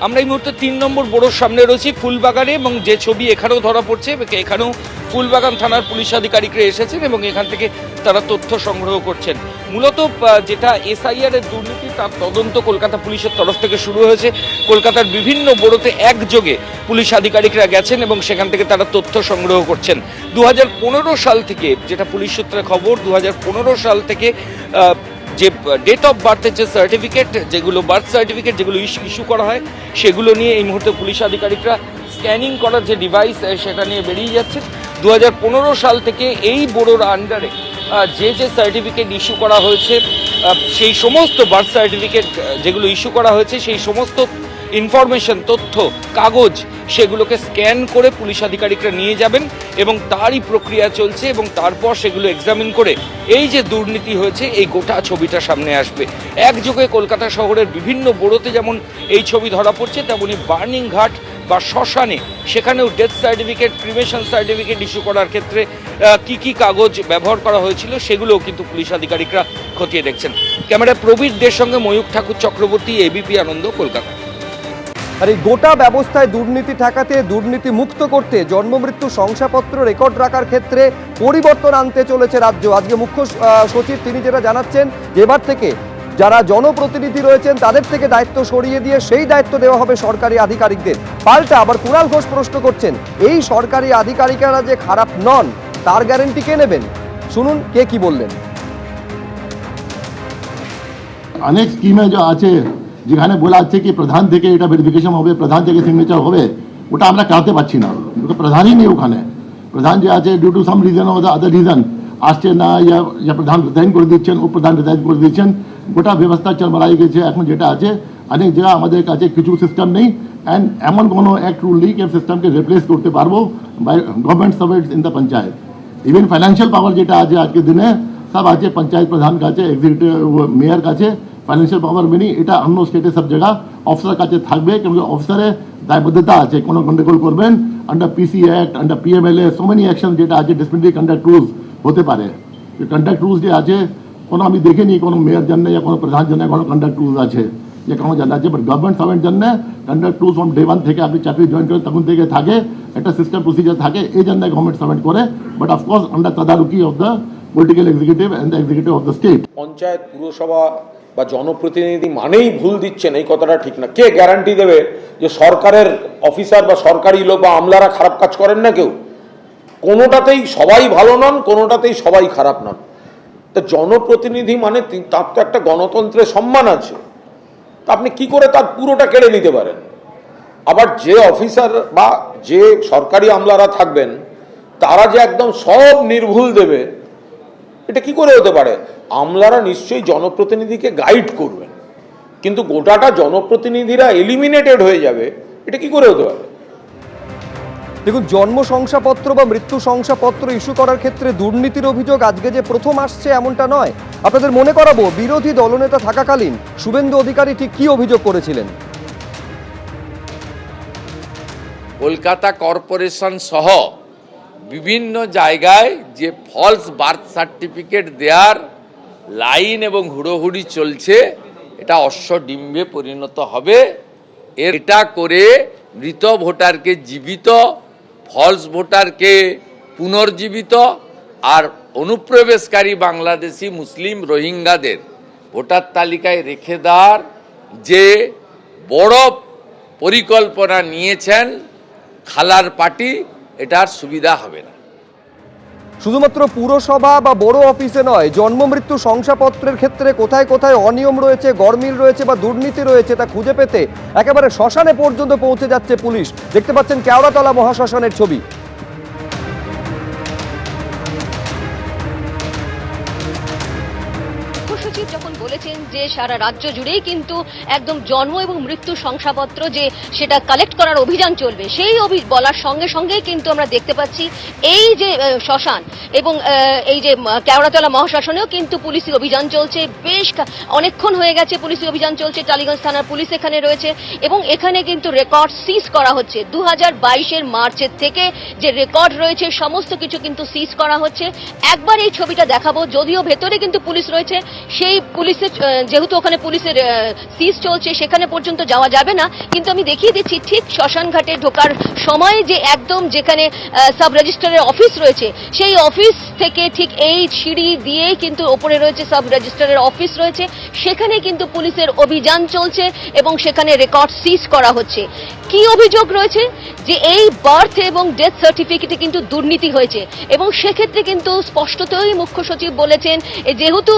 আমরা এই মুহূর্তে 3 নম্বর বোরোর সামনে রয়েছি ফুলবাগানে, এবং যে ছবি এখানেও ধরা পড়ছে, এখানেও ফুলবাগান থানার পুলিশ আধিকারিকরা এসেছেন এবং এখান থেকে তারা তথ্য সংগ্রহ করছেন। মূলত যেটা এসআইআর এর দুর্নীতি, তার তদন্ত কলকাতা পুলিশের তরফ থেকে শুরু হয়েছে। কলকাতার বিভিন্ন বোরোতে একযোগে পুলিশ আধিকারিকরা গেছেন এবং সেখান থেকে তারা তথ্য সংগ্রহ করছেন। 2015 সাল থেকে, যেটা পুলিশ সূত্রে খবর, 2015 সাল থেকে যে ডেট অফ বার্থের যে সার্টিফিকেট, যেগুলো বার্থ সার্টিফিকেট যেগুলো ইস্যু করা হয়, সেগুলো নিয়ে এই মুহূর্তে পুলিশ আধিকারিকরা স্ক্যানিং করার যে ডিভাইস সেটা নিয়ে বেরিয়ে যাচ্ছে। 2015 সাল থেকে এই বোরোর আন্ডারে যে সার্টিফিকেট ইস্যু করা হয়েছে, সেই সমস্ত বার্থ সার্টিফিকেট যেগুলো ইস্যু করা হয়েছে, সেই সমস্ত ইনফরমেশন, তথ্য, কাগজ, সেগুলোকে স্ক্যান করে পুলিশ আধিকারিকরা নিয়ে যাবেন এবং তারই প্রক্রিয়া চলছে, এবং তারপর সেগুলো এক্সামিন করে এই যে দুর্নীতি হয়েছে এই গোটা ছবিটা সামনে আসবে। একযোগে কলকাতা শহরের বিভিন্ন বোরোতে যেমন এই ছবি ধরা পড়ছে, তেমনি বার্নিং ঘাট বা শ্মশানে, সেখানেও death certificate, cremation certificate issue করার ক্ষেত্রে কি কাগজ ব্যবহার করা হয়েছিল সেগুলোও কিন্তু পুলিশ আধিকারিকরা খতিয়ে দেখছেন। ক্যামেরায় প্রবীর দের সঙ্গে ময়ূখ ঠাকুর চক্রবর্তী, এবিপি আনন্দ, কলকাতা। আর এই গোটা ব্যবস্থায় দুর্নীতি ঠেকাতে, দুর্নীতি মুক্ত করতে জন্মমৃত্যু শংসাপত্র রেকর্ড রাখার ক্ষেত্রে পরিবর্তন আনতে চলেছে রাজ্য। আজকে মুখ্য সচিব তিনি যেটা জানাচ্ছেন, এবার থেকে যারা জনপ্রতিনিধি রয়েছেন তাদের থেকে দায়িত্ব সরিয়ে দিয়ে সেই দায়িত্ব দেওয়া হবে সরকারি আধিকারিকদের। পাল্টা আবার কুণাল ঘোষ প্রশ্ন করছেন, এই সরকারি আধিকারিকরা যে খারাপ নন তার গ্যারেন্টি কে নেবেন? শুনুন কে কি বললেন। অনেক স্কিমে যে আছে, যেখানে বলা আছে কি প্রধান থেকে এটা ভেরিফিকেশন হবে, প্রধান থেকে সিগনেচার হবে, ওটা আমরা করাতে পারছি না। প্রধানই নেই ওখানে। প্রধান যে আছে due to some reason or other reason আসছে না, ইয়া প্রধান রিজাইন করে দিচ্ছেন, উপপ্রধান রিজাইন করে দিচ্ছেন, গোটা ব্যবস্থা চলমালাই গেছে। এখন যেটা আছে অনেক জায়গা আমাদের কাছে কিছু সিস্টেম নেই, অ্যান্ড এমন কোনো অ্যাক্ট রুল নেই যে সিস্টেমকে রিপ্লেস করতে পারবো by government servants in the panchayat. Even financial power যেটা আছে আজকের দিনে সব আছে পঞ্চায়েত প্রধান কাছে, এক্সিকিউটিভ মেয়র কাছে। ফাইন্যান্সিয়াল পাওয়ার মেনি এটা অন্য স্টেটে সব জায়গা অফিসার কাছে থাকবে, কিন্তু অফিসারের দায়বদ্ধতা আছে কোনো গন্ডগোল করবেন under PC act, under PMLA, so many action যেটা আছে ডিসিপ্লিনারি কন্ডাক্ট রুলস হতে পারে। কন্ডাক্ট রুলস যে আছে কোনো আমি দেখিনি কোনো মেয়র জন্য या কোনো প্রধান জন্য কোনো কন্ডাক্ট রুলস আছে যে কোনো জানা আছে, বাট গভর্নমেন্ট সার্ভেন্ট জন্য কন্ডাক্ট রুলস ফ্রম ডে 1 থেকে আপনি চাকরি জয়েন করেন তখন থেকে থাকে, একটা সিস্টেম প্রসিজার থাকে, এই জন্য গভর্নমেন্ট সার্ভেন্ট করে, বাট অফকোর্স আন্ডার তদারকি of the political executive and the executive of the state. Panchayat, পুরসভা বা জনপ্রতিনিধি মানেই ভুল দিচ্ছেন, এই কথাটা ঠিক না। কে গ্যারান্টি দেবে যে সরকারের অফিসার বা সরকারি লোক বা আমলারা খারাপ কাজ করেন না? কেউ। কোনোটাতেই সবাই ভালো নন, কোনোটাতেই সবাই খারাপ নন। তা জনপ্রতিনিধি মানে তার তো একটা গণতন্ত্রের সম্মান আছে, তা আপনি কি করে তার পুরোটা কেড়ে নিতে পারেন? আবার যে অফিসার বা যে সরকারি আমলারা থাকবেন তারা যে একদম সব নির্ভুল দেবে, এটা কি করে হতে পারে? আমলারা নিশ্চয়ই জনপ্রতিনিধিকে গাইড করবেন, কিন্তু গোটাটা জনপ্রতিনিধিরা এলিমিনেটেড হয়ে যাবে, এটা কি করে হতে পারে? দেখুন, জন্ম শংসাপত্র বা মৃত্যু শংসাপত্র ইস্যু করার ক্ষেত্রে দুর্নীতির অভিযোগ আজকে যে প্রথম আসছে এমনটা নয়। আপনাদের মনে করাবো, বিরোধী দলনেতা থাকাকালীন শুভেন্দু অধিকারী ঠিক কি অভিযোগ করেছিলেন। কলকাতা কর্পোরেশন সহ বিভিন্ন জায়গায় যে ফলস বার্থ সার্টিফিকেট দেওয়ার লাইন এবং হুড়োহুড়ি চলছে, এটা অশ্বডিম্বে পরিণত হবে। এটা করে মৃত ভোটারকে জীবিত, ফলস ভোটারকে পুনর্জীবিত, আর অনুপ্রবেশকারী বাংলাদেশি মুসলিম রোহিঙ্গাদের ভোটার তালিকায় রেখে দেওয়ার যে বড় পরিকল্পনা নিয়েছেন খালার পার্টি, এটার সুবিধা হবে না। শুধুমাত্র পুরসভা বা বড় অফিসে নয়, জন্ম মৃত্যু শংসাপত্রের ক্ষেত্রে কোথায় কোথায় অনিয়ম রয়েছে, গরমিল রয়েছে বা দুর্নীতি রয়েছে তা খুঁজে পেতে একেবারে শ্মশানে পর্যন্ত পৌঁছে যাচ্ছে পুলিশ। দেখতে পাচ্ছেন কেওড়াতলা মহাশ্মশানের ছবি। সচিব যখন বলেছেন যে সারা রাজ্য জুড়েই কিন্তু একদম জন্ম এবং মৃত্যু শংসাপত্র যে সেটা কালেক্ট করার অভিযান চলবে, সেই বলার সঙ্গে সঙ্গেই কিন্তু আমরা দেখতে পাচ্ছি এই যে শ্মশান এবং এই যে কেওড়াতলা মহাশ্মশানেও কিন্তু পুলিশি অভিযান চলছে। বেশ অনেকক্ষণ হয়ে গেছে পুলিশি অভিযান চলছে, টালিগঞ্জ থানার পুলিশ এখানে রয়েছে এবং এখানে কিন্তু রেকর্ড সিজ করা হচ্ছে। 2022-এর মার্চের থেকে যে রেকর্ড রয়েছে সমস্ত কিছু কিন্তু সিজ করা হচ্ছে। একবার এই ছবিটা দেখাবো, যদিও ভেতরে কিন্তু পুলিশ রয়েছে, সেই পুলিশের যেহেতু ওখানে পুলিশের সিজ চলছে সেখানে পর্যন্ত যাওয়া যাবে না, কিন্তু আমি দেখিয়ে দিচ্ছি ঠিক শ্মশান ঘাটে ঢোকার সময় যে একদম যেখানে সাব রেজিস্ট্রারের অফিস রয়েছে সেই অফিস থেকে ঠিক এই সিঁড়ি দিয়ে কিন্তু ওপরে রয়েছে সাব রেজিস্ট্রারের অফিস রয়েছে, সেখানে কিন্তু পুলিশের অভিযান চলছে এবং সেখানে রেকর্ড সিজ করা হচ্ছে। কি অভিযোগ রয়েছে? যে এই বার্থ এবং ডেথ সার্টিফিকেটে কিন্তু দুর্নীতি হয়েছে এবং সেক্ষেত্রে কিন্তু স্পষ্টতই মুখ্য সচিব বলেছেন যেহেতু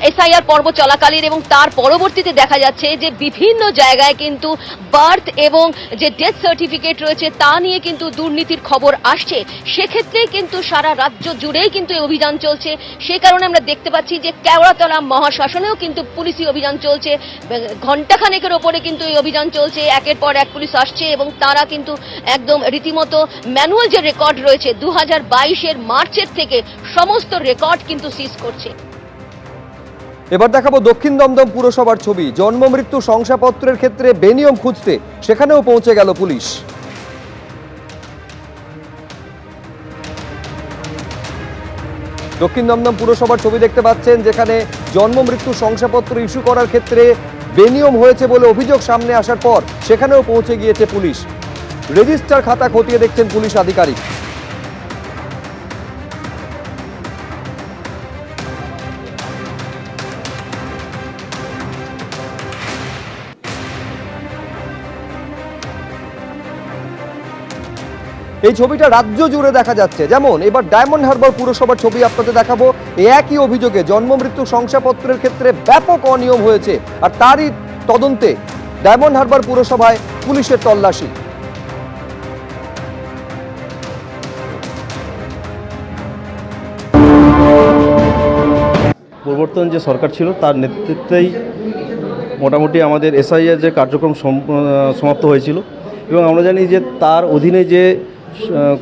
এসআইআর পর্ব চলাকালীন এবং তার পরবর্তীতে দেখা যাচ্ছে যে বিভিন্ন জায়গায় কিন্তু বার্থ এবং যে ডেথ সার্টিফিকেট রয়েছে তা নিয়ে কিন্তু দুর্নীতির খবর আসছে, সেক্ষেত্রে কিন্তু সারা রাজ্য জুড়েই কিন্তু এই অভিযান চলছে। সে কারণে আমরা দেখতে পাচ্ছি যে কেওড়াতলা মহাশ্মশানেও কিন্তু পুলিশি অভিযান চলছে, ঘণ্টাখানেকের ওপরে কিন্তু এই অভিযান চলছে, একের পর এক পুলিশ আসছে এবং তারা কিন্তু একদম রীতিমতো ম্যানুয়াল যে রেকর্ড রয়েছে 2022-এর মার্চের থেকে সমস্ত রেকর্ড কিন্তু সিজ করছে। এবার দেখাবো দক্ষিণ দমদম পুরসভার ছবি। জন্ম মৃত্যু শংসাপত্রের ক্ষেত্রে বেনিয়ম খুঁজতে সেখানেও পৌঁছে গেল পুলিশ। দক্ষিণ দমদম পুরসভার ছবি দেখতে পাচ্ছেন, যেখানে জন্ম মৃত্যু শংসাপত্র ইস্যু করার ক্ষেত্রে বেনিয়ম হয়েছে বলে অভিযোগ সামনে আসার পর সেখানেও পৌঁছে গিয়েছে পুলিশ। রেজিস্টার খাতা খতিয়ে দেখছেন পুলিশ আধিকারিক। এই ছবিটা রাজ্য জুড়ে দেখা যাচ্ছে। যেমন এবার ডায়মন্ড হারবার পুরসভার ছবি আপনাদের দেখাবো। একই অভিযোগে জন্ম মৃত্যু শংসাপত্রের ক্ষেত্রে ব্যাপক অনিয়ম হয়েছে আর তারই তদন্তে ডায়মন্ড হারবার পুরসভায় পুলিশের তল্লাশি। পরিবর্তন যে সরকার ছিল তার নেতৃত্বেই মোটামুটি আমাদের এসআইআর যে কার্যক্রম সমাপ্ত হয়েছিল এবং আমরা জানি যে তার অধীনে যে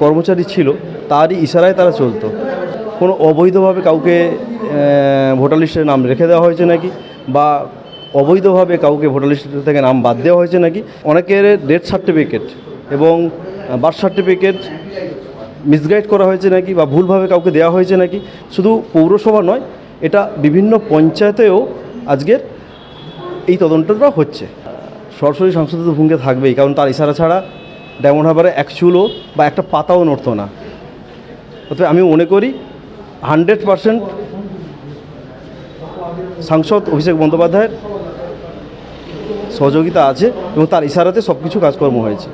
কর্মচারী ছিল তারই ইশারায় তারা চলতো। কোনো অবৈধভাবে কাউকে ভোটার লিস্টে নাম রেখে দেওয়া হয়েছে নাকি বা অবৈধভাবে কাউকে ভোটার লিস্ট থেকে নাম বাদ দেওয়া হয়েছে নাকি, অনেকের ডেথ সার্টিফিকেট এবং বার্থ সার্টিফিকেট মিসগাইড করা হয়েছে নাকি বা ভুলভাবে কাউকে দেওয়া হয়েছে নাকি। শুধু পৌরসভা নয়, এটা বিভিন্ন পঞ্চায়েতেও আজকের এই তদন্তটা হচ্ছে। সরাসরি সংশোধিত ভূমিকা থাকবেই, কারণ তার ইশারা ছাড়া ডায়মন্ড হারবারে এক চুলও বা একটা পাতাও নড়তো না। অতএব আমি মনে করি 100% সাংসদ অভিষেক বন্দ্যোপাধ্যায়ের সহযোগিতা আছে এবং তার ইশারাতে সব কিছু কাজকর্ম হয়েছে।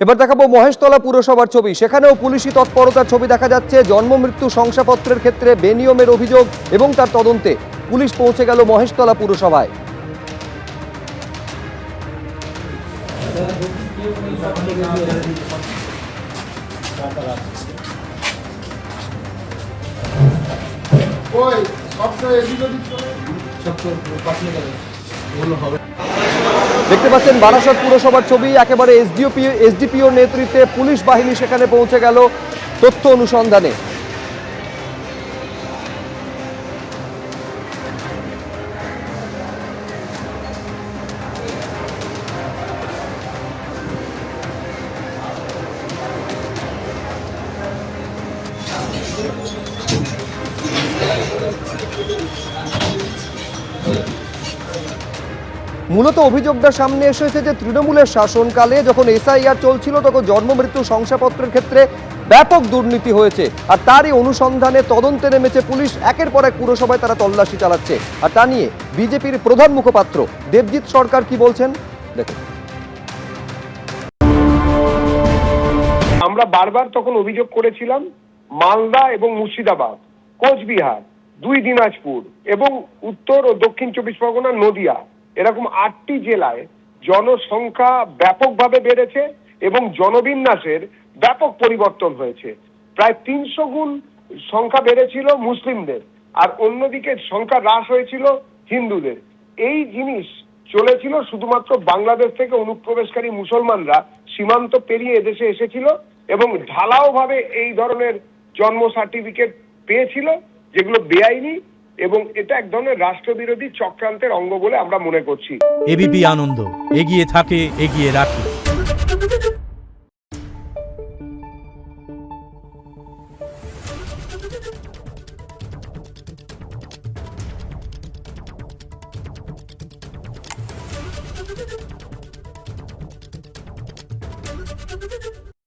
এবার দেখাবো মহেশতলা পুরসভার ছবি। সেখানেও পুলিশি তৎপরতার ছবি দেখা যাচ্ছে। জন্ম মৃত্যু শংসাপত্রের ক্ষেত্রে বেনিয়মের অভিযোগ এবং তার তদন্তে পুলিশ পৌঁছে গেল মহেশতলা পুরসভায়। দেখতে পাচ্ছেন বারাসত পুরসভার ছবি। একেবারে এসডিপিওর নেতৃত্বে পুলিশ বাহিনী সেখানে পৌঁছে গেল তথ্য অনুসন্ধানে। মূলত অভিযোগটা সামনে এসেছে যে তৃণমূলের শাসনকালে যখন এসআইআর চলছিল তখন জন্ম মৃত্যু শংসাপত্রের ক্ষেত্রে ব্যাপক দুর্নীতি হয়েছে আর তারই অনুসন্ধানে তদন্তে নেমেছে পুলিশ। একের পর এক পুরসভায় তারা তল্লাশি চালাচ্ছে। আর তা নিয়ে বিজেপির প্রধান মুখপাত্র দেবজিৎ সরকার কি বলছেন দেখুন। আমরা বারবার তখন অভিযোগ করেছিলাম মালদা এবং মুর্শিদাবাদ, কোচবিহার, 2 দিনাজপুর এবং উত্তর ও দক্ষিণ 24 পরগনা, নদিয়া, এরকম 8টি জেলায় জনসংখ্যা ব্যাপকভাবে বেড়েছে এবং জনবিন্যাসের ব্যাপক পরিবর্তন হয়েছে। প্রায় 300 গুণ সংখ্যা বেড়েছিল মুসলিমদের আর অন্যদিকে সংখ্যা হ্রাস হয়েছিল হিন্দুদের। এই জিনিস চলেছিল শুধুমাত্র বাংলাদেশ থেকে অনুপ্রবেশকারী মুসলমানরা সীমান্ত পেরিয়ে এদেশে এসেছিল এবং ঢালাও ভাবে এই ধরনের জন্ম সার্টিফিকেট পেয়েছিল, যেগুলো বেআইনি এবং এটা এক ধরনের রাষ্ট্রবিরোধী চক্রান্তের অঙ্গ বলে আমরা মনে করছি। এবিপি আনন্দ এগিয়ে থাকে, এগিয়ে রাখে।